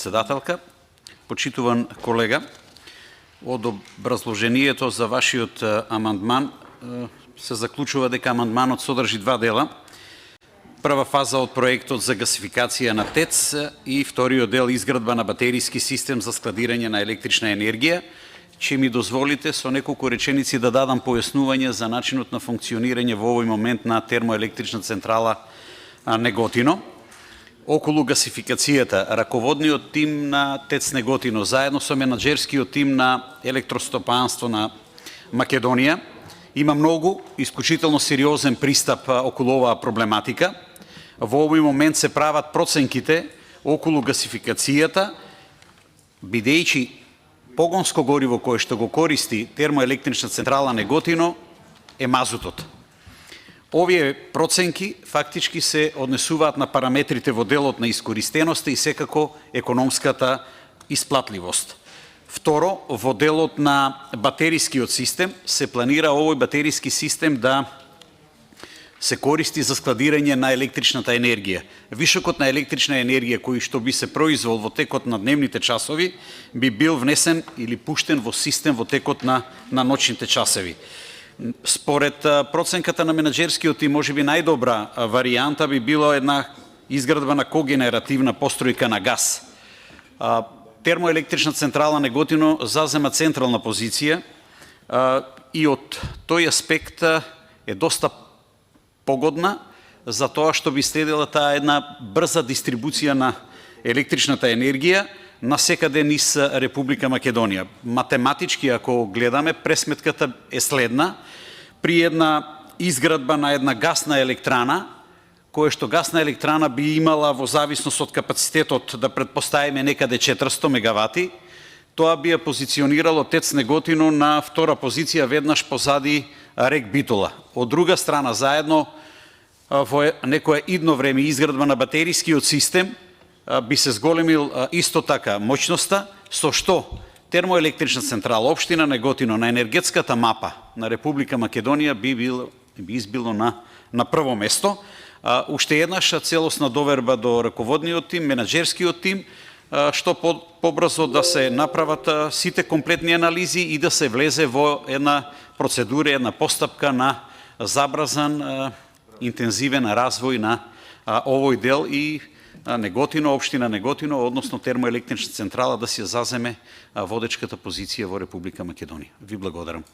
Председателка, почитуван колега, од образложението за вашиот амандман се заклучува дека амандманот содржи два дела. Прва фаза од проектот за гасификација на ТЕЦ и вториот дел изградба на батериски систем за складирање на електрична енергија. Че ми дозволите со неколку реченици да дадам појаснување за начинот на функционирање во овој момент на термоелектрична централа Неготино. Околу гасификацијата, раководниот тим на ТЕЦ Неготино, заедно со менаџерскиот тим на Електростопанство на Македонија, има многу, исклучително сериозен пристап околу оваа проблематика. Во овој момент се прават проценките околу гасификацијата, бидејќи погонско гориво кое што го користи термоелектрична централа Неготино е мазутот. Овие проценки фактички се однесуваат на параметрите во делот на искористеноста и секако економската исплатливост. Второ, во делот на батерискиот систем се планира овој батериски систем да се користи за складирање на електричната енергија. Вишокот на електрична енергија кој што би се произвел во текот на дневните часови би бил внесен или пуштен во систем во текот на ноќните часови. Според проценката на менаџерскиот тим, можеби најдобра варијанта би било една изградба на когенеративна постројка на газ. Термоелектрична централа Неготино зазема централна позиција и од тој аспект е доста погодна за тоа што би следела таа една брза дистрибуција на електричната енергија насекаде низ Република Македонија. Математички, ако гледаме, пресметката е следна. При една изградба на една гасна електрана, која што гасна електрана би имала во зависност од капацитетот, да предпоставиме некаде 400 мегавати, тоа би ја позиционирало ТЕЦ Неготино на втора позиција, веднаш позади РЕК Битола. Од друга страна, заедно во некое идно време изградба на батерискиот систем би се зголемил исто така моќноста, со што термоелектрична централа општина Неготино на енергетската мапа на Република Македонија би избило на прво место. Уште еднаш целосна доверба до раководниот тим, менаџерскиот тим, што побрзо да се направат сите комплетни анализи и да се влезе во една процедура, една постапка на забрзан интензивен развој на овој дел и Неготино, општина Неготино, односно термоелектрична централа да се заземе водечката позиција во Република Македонија. Ви благодарам.